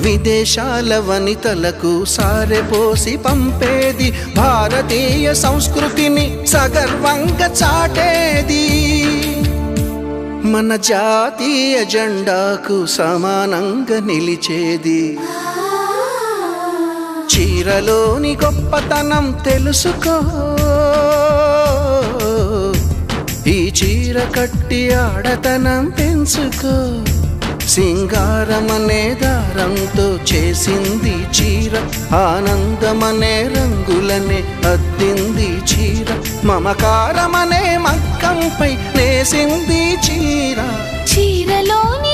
విదేశాల వనితలకు సారెపోసి పంపేది, భారతీయ సంస్కృతిని సగర్వంగా చాటేది, మన జాతీయ జెండాకు సమానంగా నిలిచేది. చీరలోని గొప్పతనం తెలుసుకో, ఈ చీర కట్టి ఆడతనం పెంచుకో. సింగారమనే దారంతో చేసింది చీర, ఆనందమనే రంగులనే అద్దింది చీర, మమకారమనే మక్కంపై నేసింది చీర. చీరలోని